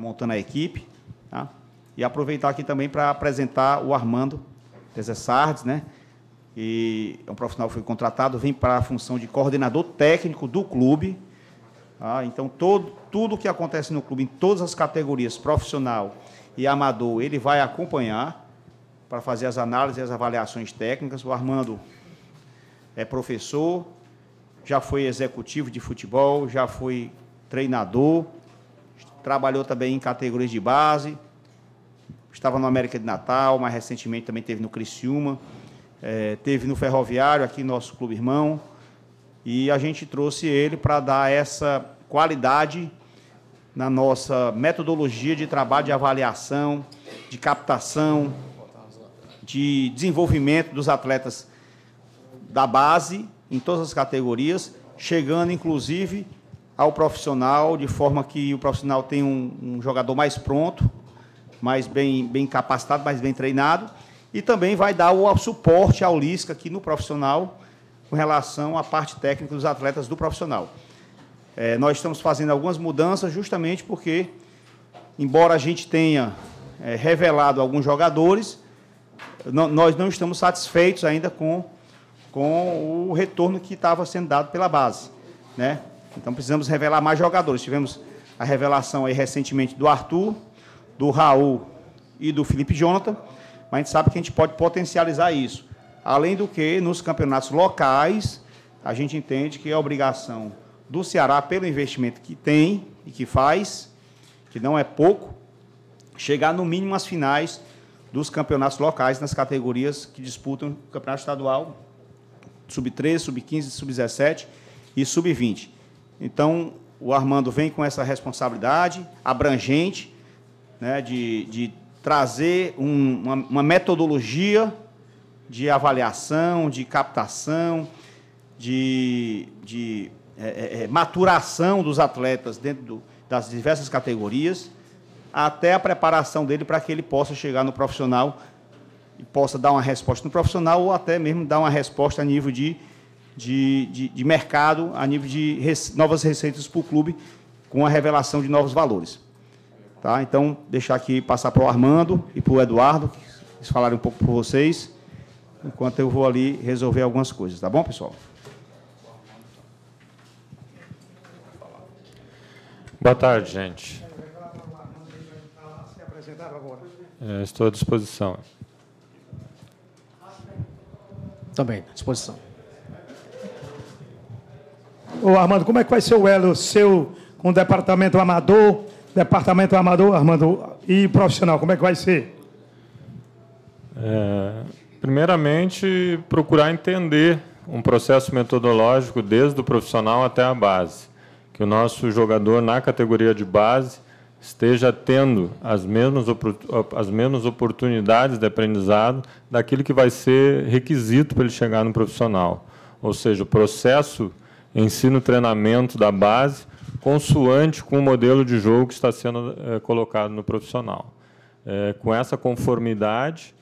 montando a equipe, tá? E aproveitar aqui também para apresentar o Armando Sardes, né? E é um profissional que foi contratado, vem para a função de coordenador técnico do clube. Tá? Então, tudo que acontece no clube, em todas as categorias, profissional e amador, ele vai acompanhar para fazer as análises e as avaliações técnicas. O Armando é professor, já foi executivo de futebol, já foi treinador, trabalhou também em categorias de base, estava no América de Natal, mais recentemente também teve no Criciúma, teve no Ferroviário, aqui no nosso clube irmão, e a gente trouxe ele para dar essa qualidade na nossa metodologia de trabalho de avaliação, de captação, de desenvolvimento dos atletas da base, em todas as categorias, chegando, inclusive, ao profissional, de forma que o profissional tenha um jogador mais pronto, mais bem capacitado, mais bem treinado, e também vai dar o suporte ao Lisca aqui no profissional, com relação à parte técnica dos atletas do profissional. Nós estamos fazendo algumas mudanças justamente porque, embora a gente tenha revelado alguns jogadores, nós não estamos satisfeitos ainda com o retorno que estava sendo dado pela base, né? Então, precisamos revelar mais jogadores. Tivemos a revelação aí recentemente do Arthur, do Raul e do Felipe Jonathan, mas a gente sabe que a gente pode potencializar isso. Além do que, nos campeonatos locais, a gente entende que é obrigação do Ceará, pelo investimento que tem e que faz, que não é pouco, chegar no mínimo às finais dos campeonatos locais, nas categorias que disputam o campeonato estadual, sub-13, sub-15, sub-17 e sub-20. Então, o Armando vem com essa responsabilidade abrangente, né, de trazer uma metodologia de avaliação, de captação, de maturação dos atletas dentro das diversas categorias, até a preparação dele para que ele possa chegar no profissional e possa dar uma resposta no profissional ou até mesmo dar uma resposta a nível de mercado, a nível de novas receitas para o clube, com a revelação de novos valores. Tá? Então, deixar aqui, passar para o Armando e para o Eduardo, que eles falarem um pouco para vocês, enquanto eu vou ali resolver algumas coisas. Tá bom, pessoal? Boa tarde, gente. Estou à disposição. Também, à disposição. Ô, Armando, como é que vai ser o elo seu com o departamento amador, Armando, e profissional? Como é que vai ser? Primeiramente, procurar entender um processo metodológico desde o profissional até a base. Que o nosso jogador, na categoria de base, esteja tendo as mesmas oportunidades de aprendizado daquilo que vai ser requisito para ele chegar no profissional. Ou seja, o processo ensino-treinamento da base, consoante com o modelo de jogo que está sendo colocado no profissional. Com essa conformidade,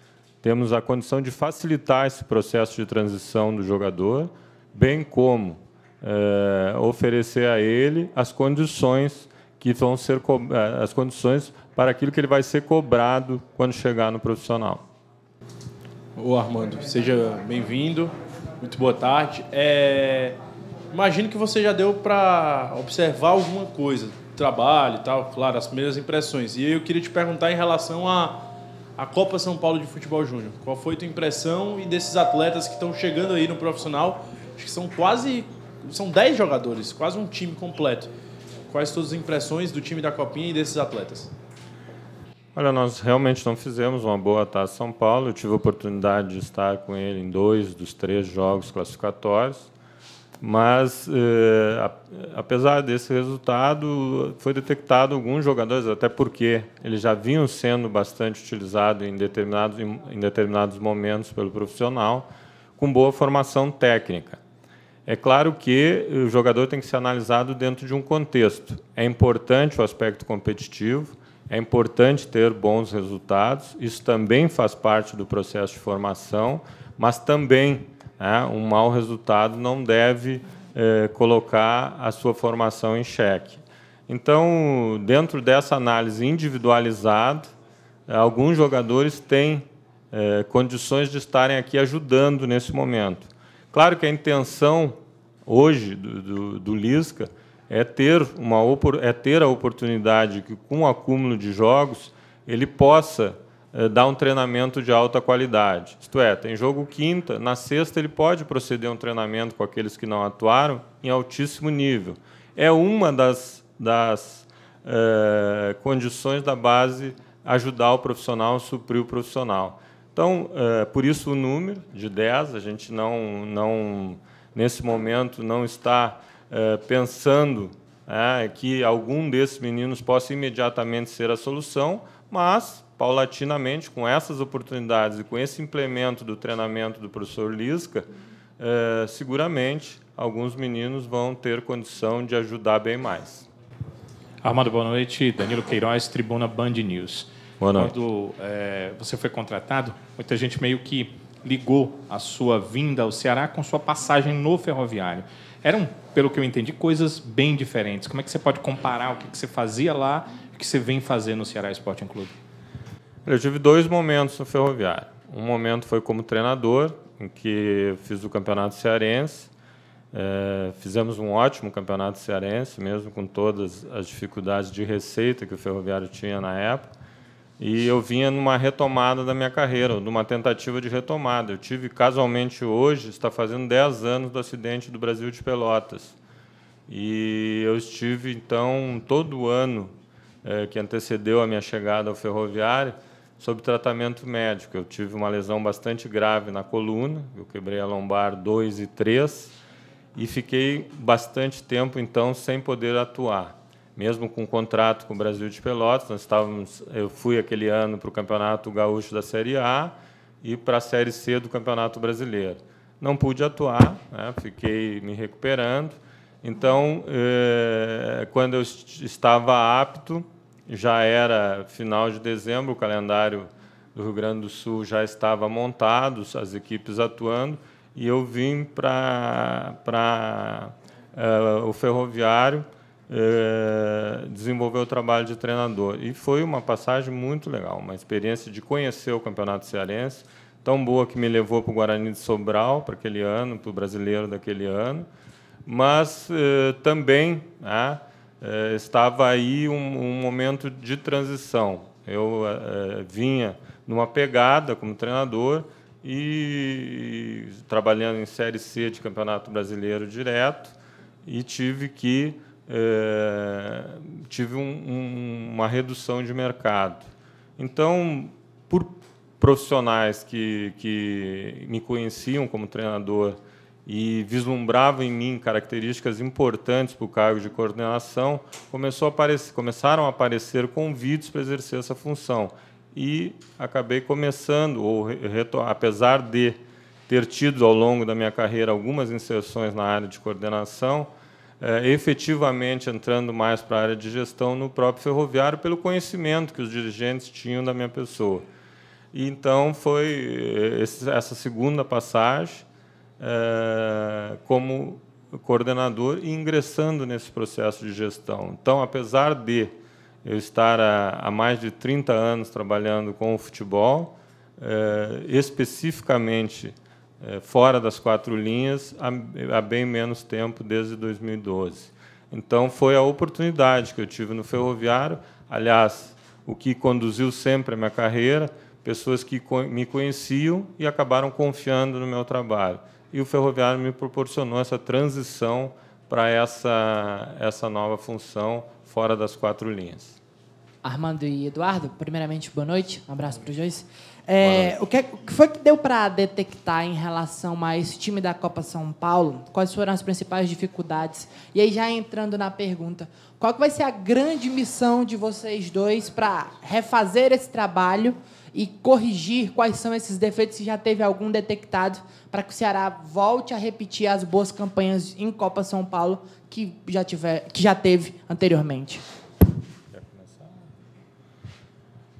temos a condição de facilitar esse processo de transição do jogador, bem como oferecer a ele as condições que vão ser as condições para aquilo que ele vai ser cobrado quando chegar no profissional. Ô Armando, seja bem-vindo, muito boa tarde. Imagino que você já deu para observar alguma coisa, trabalho e tal, claro, as primeiras impressões. E eu queria te perguntar em relação à Copa São Paulo de Futebol Júnior. Qual foi a tua impressão e desses atletas que estão chegando aí no profissional? Acho que são 10 jogadores, quase um time completo. Quais todas as impressões do time da Copinha e desses atletas? Olha, nós realmente não fizemos uma boa Taça São Paulo. Eu tive a oportunidade de estar com ele em 2 dos 3 jogos classificatórios. Mas, apesar desse resultado, foi detectado alguns jogadores, até porque eles já vinham sendo bastante utilizados em determinados momentos pelo profissional, com boa formação técnica. É claro que o jogador tem que ser analisado dentro de um contexto. É importante o aspecto competitivo, é importante ter bons resultados, isso também faz parte do processo de formação, mas também um mau resultado não deve colocar a sua formação em xeque. Então, dentro dessa análise individualizada, alguns jogadores têm condições de estarem aqui ajudando nesse momento. Claro que a intenção hoje do Lisca é ter a oportunidade que, com o acúmulo de jogos, ele possa dar um treinamento de alta qualidade. Isto é, tem jogo quinta, na sexta ele pode proceder a um treinamento com aqueles que não atuaram em altíssimo nível. É uma das condições da base ajudar o profissional a suprir o profissional. Então, por isso o número de 10, a gente nesse momento não está pensando que algum desses meninos possa imediatamente ser a solução, mas, paulatinamente, com essas oportunidades e com esse implemento do treinamento do professor Lisca, seguramente alguns meninos vão ter condição de ajudar bem mais. Armando, boa noite. Danilo Queiroz, Tribuna Band News. Boa noite. Quando você foi contratado, muita gente meio que ligou a sua vinda ao Ceará com sua passagem no Ferroviário. Eram, pelo que eu entendi, coisas bem diferentes. Como é que você pode comparar o que você fazia lá e o que você vem fazer no Ceará Sporting Clube? Eu tive 2 momentos no Ferroviário. Um momento foi como treinador, em que fiz o Campeonato Cearense. Fizemos um ótimo Campeonato Cearense, mesmo com todas as dificuldades de receita que o Ferroviário tinha na época. E eu vinha numa retomada da minha carreira, numa tentativa de retomada. Eu tive, casualmente hoje, está fazendo 10 anos do acidente do Brasil de Pelotas. E eu estive, então, todo o ano que antecedeu a minha chegada ao Ferroviário, sob tratamento médico. Eu tive uma lesão bastante grave na coluna, eu quebrei a lombar 2 e 3, e fiquei bastante tempo, então, sem poder atuar. Mesmo com contrato com o Brasil de Pelotas, eu fui aquele ano para o Campeonato Gaúcho da Série A e para a Série C do Campeonato Brasileiro. Não pude atuar, fiquei me recuperando. Então, quando eu estava apto, já era final de dezembro, o calendário do Rio Grande do Sul já estava montado, as equipes atuando, e eu vim para o Ferroviário desenvolver o trabalho de treinador. E foi uma passagem muito legal, uma experiência de conhecer o Campeonato Cearense, tão boa que me levou para o Guarani de Sobral, para aquele ano, para o brasileiro daquele ano, mas também estava aí um momento de transição. Eu vinha numa pegada como treinador e trabalhando em Série C de Campeonato Brasileiro direto, e tive uma redução de mercado. Então, por profissionais que me conheciam como treinador e vislumbravam em mim características importantes para o cargo de coordenação, começaram a aparecer convites para exercer essa função. E acabei começando, apesar de ter tido ao longo da minha carreira algumas inserções na área de coordenação, efetivamente entrando mais para a área de gestão no próprio Ferroviário, pelo conhecimento que os dirigentes tinham da minha pessoa. E então foi essa segunda passagem como coordenador e ingressando nesse processo de gestão. Então, apesar de eu estar há mais de 30 anos trabalhando com o futebol, especificamente fora das 4 linhas, há bem menos tempo, desde 2012. Então, foi a oportunidade que eu tive no Ferroviário, aliás, o que conduziu sempre a minha carreira, pessoas que me conheciam e acabaram confiando no meu trabalho. E o Ferroviário me proporcionou essa transição para essa nova função fora das 4 linhas. Armando e Eduardo, primeiramente, boa noite. Um abraço para os dois. O que foi que deu para detectar em relação a esse time da Copa São Paulo? Quais foram as principais dificuldades? E aí, já entrando na pergunta, qual que vai ser a grande missão de vocês dois para refazer esse trabalho e corrigir quais são esses defeitos, se já teve algum detectado, para que o Ceará volte a repetir as boas campanhas em Copa São Paulo que já teve anteriormente? Quer começar?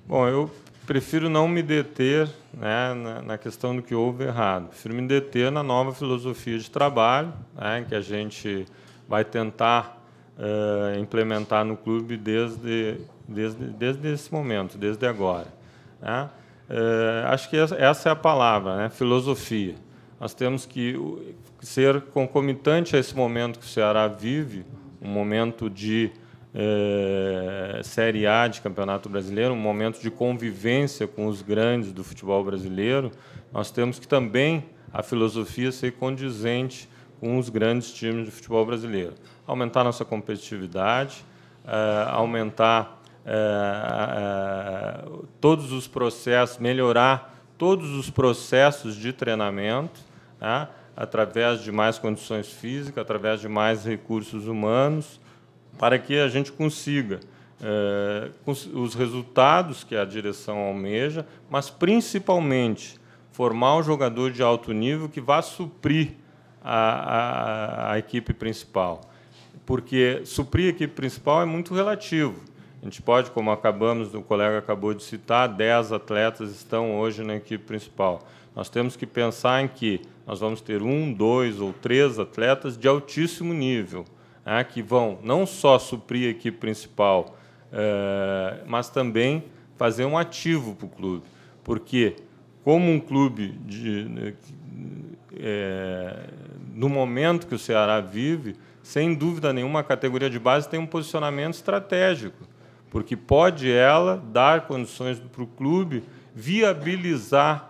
Bom, eu prefiro não me deter, né, na questão do que houve errado. Prefiro me deter na nova filosofia de trabalho, né, em que a gente vai tentar implementar no clube desde esse momento, desde agora, né? Acho que essa é a palavra, né? Filosofia. Nós temos que ser concomitante a esse momento que o Ceará vive, um momento de Série A de Campeonato Brasileiro, um momento de convivência com os grandes do futebol brasileiro. Nós temos que também a filosofia ser condizente com os grandes times de futebol brasileiro. Aumentar nossa competitividade, aumentar todos os processos, melhorar todos os processos de treinamento, né, através de mais condições físicas, através de mais recursos humanos, para que a gente consiga os resultados que a direção almeja, mas, principalmente, formar um jogador de alto nível que vá suprir a equipe principal. Porque suprir a equipe principal é muito relativo. A gente pode, como o colega acabou de citar, 10 atletas estão hoje na equipe principal. Nós temos que pensar em que nós vamos ter 1, 2 ou 3 atletas de altíssimo nível, né, que vão não só suprir a equipe principal, mas também fazer um ativo para o clube. Porque, como um clube, no momento que o Ceará vive, sem dúvida nenhuma, a categoria de base tem um posicionamento estratégico, porque pode ela dar condições para o clube viabilizar,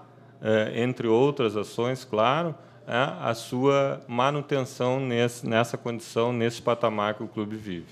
entre outras ações, claro, a sua manutenção nessa condição, nesse patamar que o clube vive.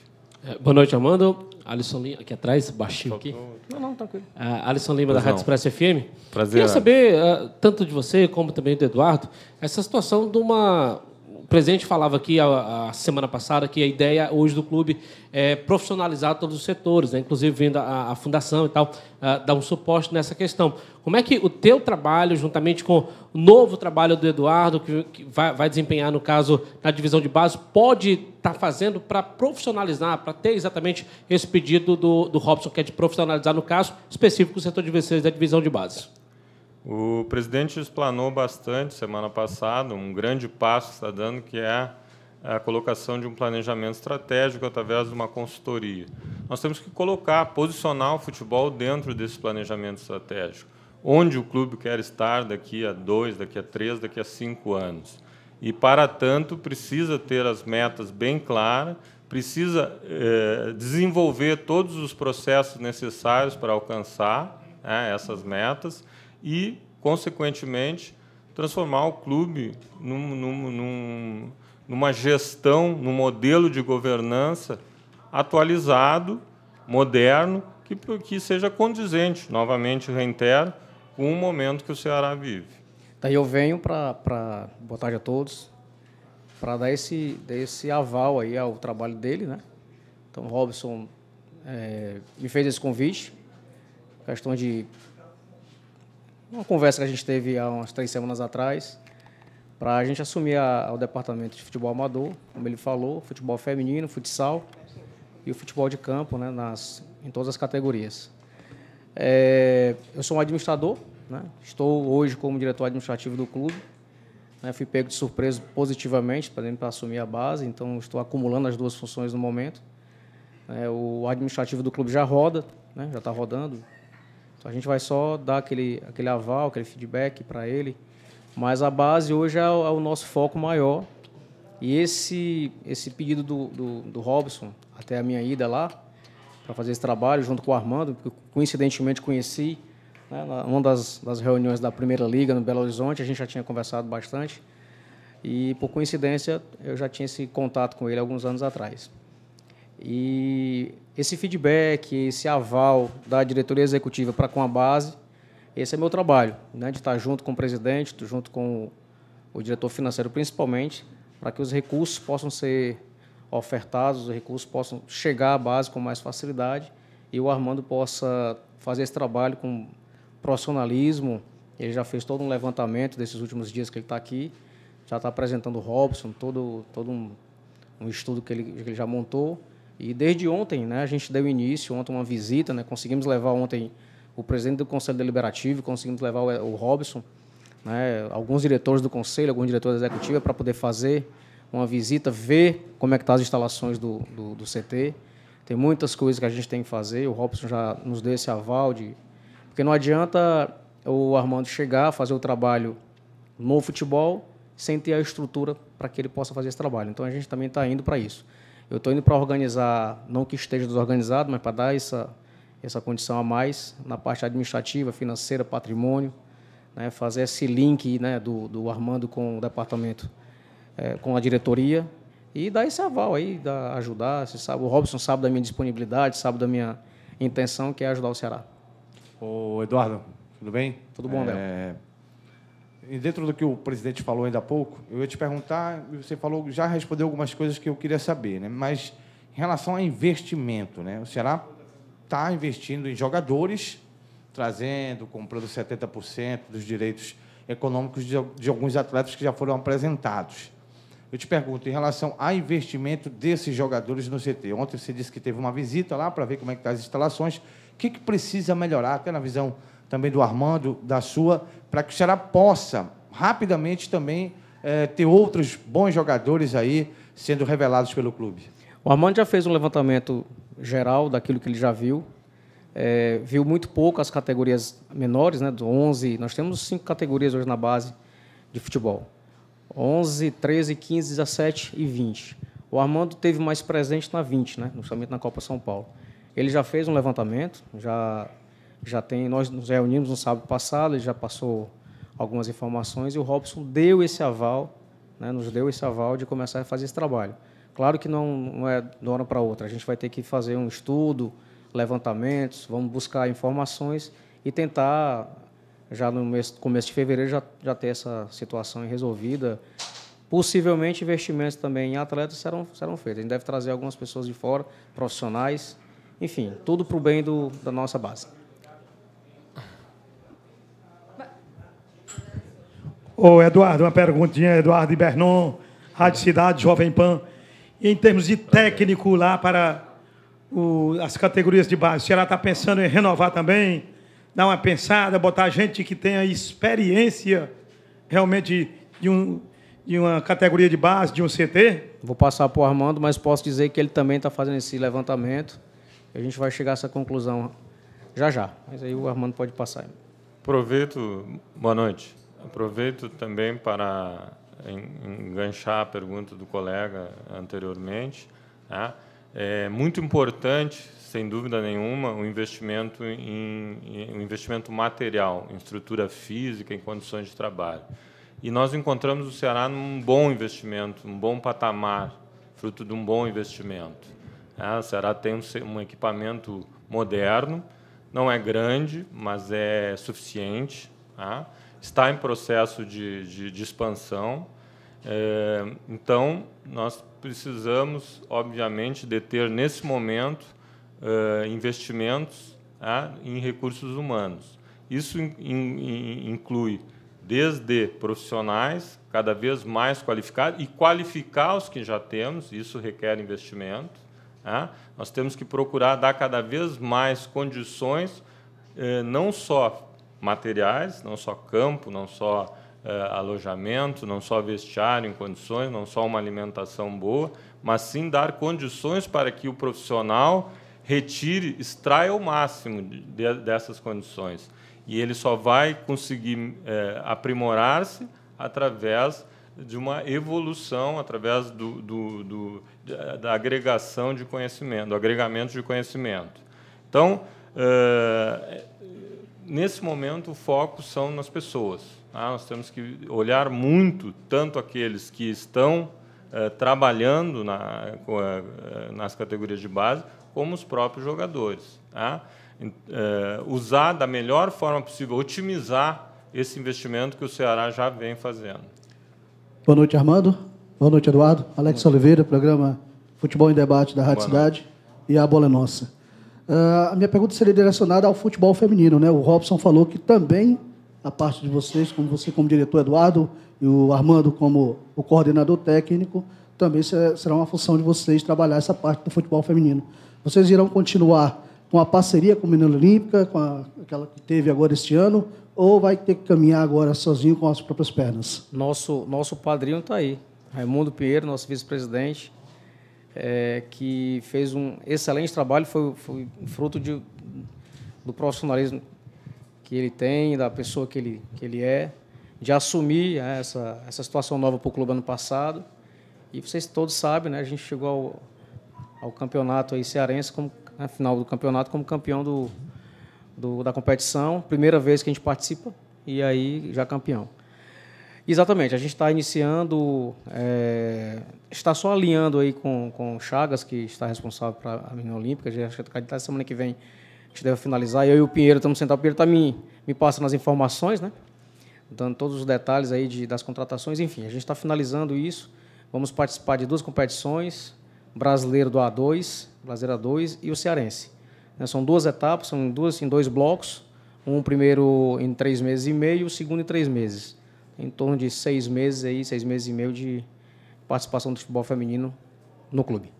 Boa noite, Armando. Alisson Lima, aqui atrás, baixinho aqui. Não, tranquilo. Alisson Lima, da Rádio Expresso FM. Prazer. Queria saber, tanto de você como também do Eduardo, essa situação de uma... O presidente falava aqui a semana passada que a ideia hoje do clube é profissionalizar todos os setores, né? Inclusive vindo a fundação e tal, dar um suporte nessa questão. Como é que o teu trabalho, juntamente com o novo trabalho do Eduardo, que vai desempenhar, no caso, na divisão de base, pode estar fazendo para profissionalizar, para ter exatamente esse pedido do Robson, que é de profissionalizar, no caso específico, o setor de vocês da divisão de base? O presidente explanou bastante semana passada um grande passo que está dando, que é a colocação de um planejamento estratégico através de uma consultoria. Nós temos que posicionar o futebol dentro desse planejamento estratégico, onde o clube quer estar daqui a 2, daqui a 3, daqui a 5 anos. E, para tanto, precisa ter as metas bem claras, precisa desenvolver todos os processos necessários para alcançar essas metas e, consequentemente, transformar o clube numa gestão, num modelo de governança atualizado, moderno, que seja condizente, novamente reitero, com o momento que o Ceará vive. Daí eu venho para boa tarde a todos, para dar esse aval aí ao trabalho dele, né? Então, o Robson me fez esse convite, questão de uma conversa que a gente teve há umas 3 semanas atrás, para a gente assumir o departamento de futebol amador, como ele falou, futebol feminino, futsal e o futebol de campo, né, em todas as categorias. Eu sou um administrador, né, estou hoje como diretor administrativo do clube, né, fui pego de surpresa positivamente para assumir a base, então estou acumulando as 2 funções no momento. O administrativo do clube já roda, né, já está rodando. Então, a gente vai só dar aquele aval, aquele feedback para ele. Mas a base hoje é o nosso foco maior. E esse pedido do Robson, até a minha ida lá, para fazer esse trabalho, junto com o Armando, que coincidentemente conheci, né, numa das reuniões da Primeira Liga, no Belo Horizonte, a gente já tinha conversado bastante. E, por coincidência, eu já tinha esse contato com ele alguns anos atrás. E esse feedback, esse aval da diretoria executiva para com a base, esse é meu trabalho, né, de estar junto com o presidente, junto com o diretor financeiro principalmente, para que os recursos possam ser ofertados, os recursos possam chegar à base com mais facilidade e o Armando possa fazer esse trabalho com profissionalismo. Ele já fez todo um levantamento desses últimos dias que ele está aqui, já está apresentando o Robson, todo um estudo que ele já montou. E desde ontem, né, a gente deu início, ontem uma visita, né, conseguimos levar ontem o presidente do Conselho Deliberativo, conseguimos levar o Robson, né, alguns diretores do Conselho, alguns diretores executivos, para poder fazer uma visita, ver como é que estão as instalações do CT. Tem muitas coisas que a gente tem que fazer, o Robson já nos deu esse aval, porque não adianta o Armando chegar, fazer o trabalho no futebol, sem ter a estrutura para que ele possa fazer esse trabalho. Então, a gente também está indo para isso. Eu estou indo para organizar, não que esteja desorganizado, mas para dar essa condição a mais na parte administrativa, financeira, patrimônio, né, fazer esse link, né, do Armando com o departamento, com a diretoria, e dar esse aval aí, ajudar. Você sabe, o Robson sabe da minha disponibilidade, sabe da minha intenção, que é ajudar o Ceará. Ô, Eduardo, tudo bem? Tudo bom, Del? E dentro do que o presidente falou ainda há pouco, eu ia te perguntar, você falou, já respondeu algumas coisas que eu queria saber, né? Mas em relação a investimento, né? O Ceará está investindo em jogadores, comprando 70% dos direitos econômicos de alguns atletas que já foram apresentados. Eu te pergunto, em relação a investimento desses jogadores no CT, ontem você disse que teve uma visita lá para ver como é que estão as instalações, o que precisa melhorar, até na visão também do Armando, da sua, para que o Ceará possa, rapidamente, também ter outros bons jogadores aí sendo revelados pelo clube? O Armando já fez um levantamento geral daquilo que ele já viu. Viu muito pouco as categorias menores, né, do 11. Nós temos 5 categorias hoje na base de futebol. 11, 13, 15, 17 e 20. O Armando teve mais presente na 20, né, justamente na Copa São Paulo. Ele já fez um levantamento, nós nos reunimos no sábado passado, ele já passou algumas informações e o Robson deu esse aval, né, nos deu esse aval de começar a fazer esse trabalho. Claro que não é de uma hora para outra, a gente vai ter que fazer um estudo, levantamentos, vamos buscar informações e tentar, já no começo de fevereiro, já ter essa situação resolvida. Possivelmente, investimentos também em atletas serão feitos. A gente deve trazer algumas pessoas de fora, profissionais, enfim, tudo para o bem da nossa base. Ô, Eduardo, uma perguntinha. Eduardo Ibernon, Rádio Cidade, Jovem Pan. E em termos de técnico lá para as categorias de base, o Ceará está pensando em renovar também, dar uma pensada, botar gente que tenha experiência realmente de uma categoria de base, de um CT? Vou passar para o Armando, mas posso dizer que ele também está fazendo esse levantamento. A gente vai chegar a essa conclusão já. Mas aí o Armando pode passar. Boa noite. Aproveito também para enganchar a pergunta do colega anteriormente. Tá? É muito importante, sem dúvida nenhuma, o investimento material, em estrutura física, em condições de trabalho. E nós encontramos o Ceará num bom investimento, um bom patamar, fruto de um bom investimento. O Ceará tem um equipamento moderno, não é grande, mas é suficiente. Está em processo de expansão. Então, nós precisamos, obviamente, de ter, nesse momento, investimentos em recursos humanos. Isso inclui desde profissionais cada vez mais qualificados e qualificar os que já temos, isso requer investimento. Nós temos que procurar dar cada vez mais condições, não só materiais, não só campo, não só alojamento, não só vestiário em condições, não só uma alimentação boa, mas sim dar condições para que o profissional extraia o máximo dessas condições. E ele só vai conseguir aprimorar-se através de uma evolução, através da agregação de conhecimento, do agregamento de conhecimento. Então, nesse momento, o foco são nas pessoas. Nós temos que olhar muito, tanto aqueles que estão trabalhando nas categorias de base, como os próprios jogadores. Usar da melhor forma possível, otimizar esse investimento que o Ceará já vem fazendo. Boa noite, Armando. Boa noite, Eduardo. Alex Oliveira, programa Futebol em Debate da Rádio Cidade. E a bola é nossa. A minha pergunta seria direcionada ao futebol feminino, né? O Robson falou que também a parte de vocês, como você como diretor, Eduardo, e o Armando como o coordenador técnico, também será uma função de vocês trabalhar essa parte do futebol feminino. Vocês irão continuar com a parceria com a Menina Olímpica, com aquela que teve agora este ano, ou vai ter que caminhar agora sozinho com as próprias pernas? Nosso padrinho está aí. Raimundo Pinheiro, nosso vice-presidente, que fez um excelente trabalho, foi fruto do profissionalismo que ele tem, da pessoa que ele é, de assumir essa situação nova para o clube ano passado. E vocês todos sabem, né, a gente chegou ao campeonato aí cearense, na final do campeonato, como campeão da competição, primeira vez que a gente participa, e aí já campeão. Exatamente, a gente está iniciando, está só alinhando aí com o Chagas, que está responsável para a Menina Olímpica. Acho que até semana que vem a gente deve finalizar. Eu e o Pinheiro estamos sentados. O Pinheiro está me passando as informações, né? Dando todos os detalhes aí das contratações. Enfim, a gente está finalizando isso. Vamos participar de 2 competições, brasileiro do A2, brasileiro A2 e o cearense. São 2 etapas, são em 2 blocos. Um primeiro em 3 meses e meio, o segundo em 3 meses. Em torno de 6 meses aí, 6 meses e meio de participação do futebol feminino no clube.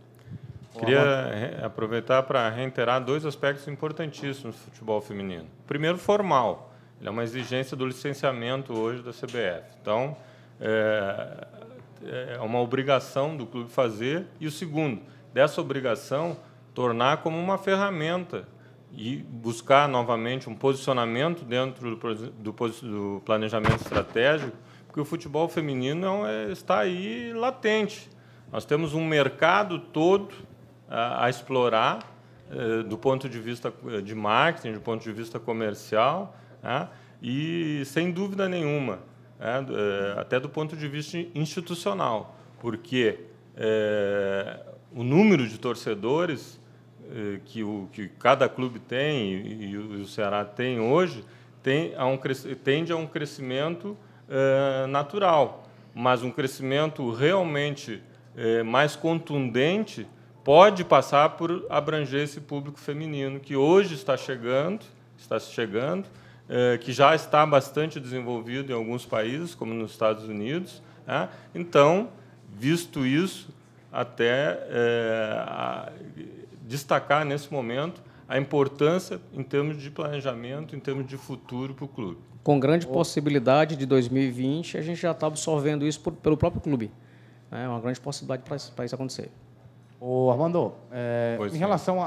Queria aproveitar para reiterar 2 aspectos importantíssimos do futebol feminino. O primeiro, formal. Ele é uma exigência do licenciamento hoje da CBF. Então, é uma obrigação do clube fazer. E o segundo, dessa obrigação, tornar como uma ferramenta e buscar novamente um posicionamento dentro do planejamento estratégico, porque o futebol feminino está aí latente. Nós temos um mercado todo a explorar, do ponto de vista de marketing, do ponto de vista comercial, e, sem dúvida nenhuma, até do ponto de vista institucional, porque o número de torcedores que cada clube tem e o Ceará tem hoje tende a um crescimento natural, mas um crescimento realmente mais contundente pode passar por abranger esse público feminino que hoje está chegando, que já está bastante desenvolvido em alguns países, como nos Estados Unidos. Então, visto isso, até destacar, nesse momento, a importância em termos de planejamento, em termos de futuro para o clube. Com grande possibilidade de 2020, a gente já está absorvendo isso pelo próprio clube. É uma grande possibilidade para isso acontecer. Ô, Armando, em relação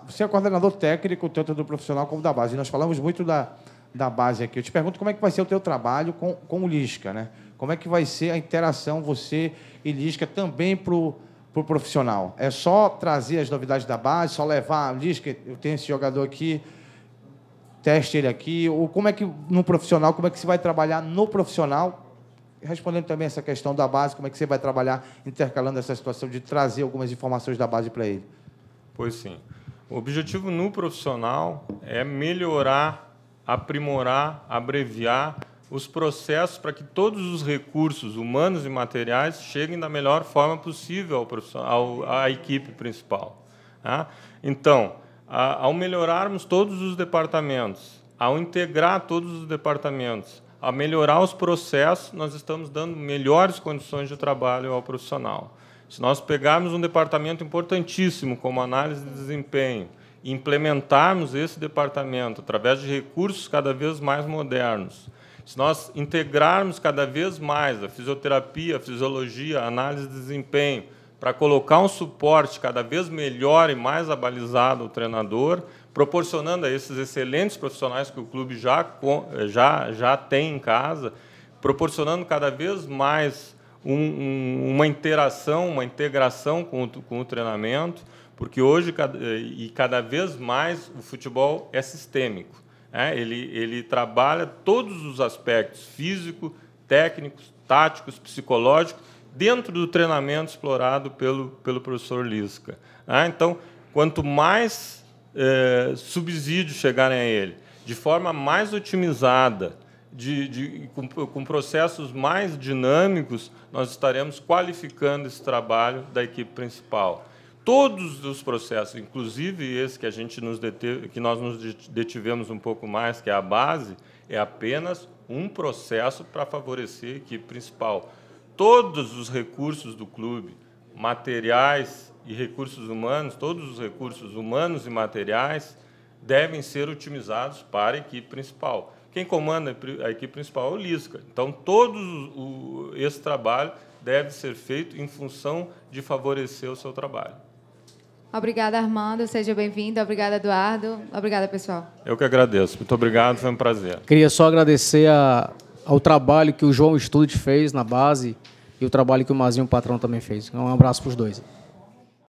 você é coordenador técnico, tanto do profissional como da base. E nós falamos muito da base aqui. Eu te pergunto como é que vai ser o teu trabalho com o Lisca, né? Como é que vai ser a interação, você e Lisca, também para o profissional? É só trazer as novidades da base, só levar, Lisca, eu tenho esse jogador aqui, teste ele aqui, ou como é que, no profissional, como é que você vai trabalhar no profissional? Respondendo também essa questão da base, como é que você vai trabalhar intercalando essa situação de trazer algumas informações da base para ele? Pois sim. O objetivo no profissional é melhorar, aprimorar, abreviar os processos para que todos os recursos humanos e materiais cheguem da melhor forma possível à equipe principal. Então, ao melhorarmos todos os departamentos, ao integrar todos os departamentos, a melhorar os processos, nós estamos dando melhores condições de trabalho ao profissional. Se nós pegarmos um departamento importantíssimo, como análise de desempenho, e implementarmos esse departamento através de recursos cada vez mais modernos, se nós integrarmos cada vez mais a fisioterapia, a fisiologia, a análise de desempenho, para colocar um suporte cada vez melhor e mais abalizado ao treinador, proporcionando a esses excelentes profissionais que o clube já tem em casa, proporcionando cada vez mais uma interação, uma integração com o treinamento, porque hoje, e cada vez mais, o futebol é sistêmico. Ele trabalha todos os aspectos físico, técnicos, táticos, psicológicos, dentro do treinamento explorado pelo professor Lisca. Então, quanto mais subsídios chegarem a ele, de forma mais otimizada, com processos mais dinâmicos, nós estaremos qualificando esse trabalho da equipe principal. Todos os processos, inclusive esse que nós nos detivemos um pouco mais, que é a base, é apenas um processo para favorecer a equipe principal. Todos os recursos do clube, materiais e recursos humanos, todos os recursos humanos e materiais devem ser otimizados para a equipe principal. Quem comanda a equipe principal é o Lisca. Então, todo esse trabalho deve ser feito em função de favorecer o seu trabalho. Obrigada, Armando. Seja bem-vindo. Obrigada, Eduardo. Obrigada, pessoal. Eu que agradeço. Muito obrigado, foi um prazer. Queria só agradecer ao trabalho que o João Stude fez na base e o trabalho que o Mazinho, o patrão, também fez. Um abraço para os dois.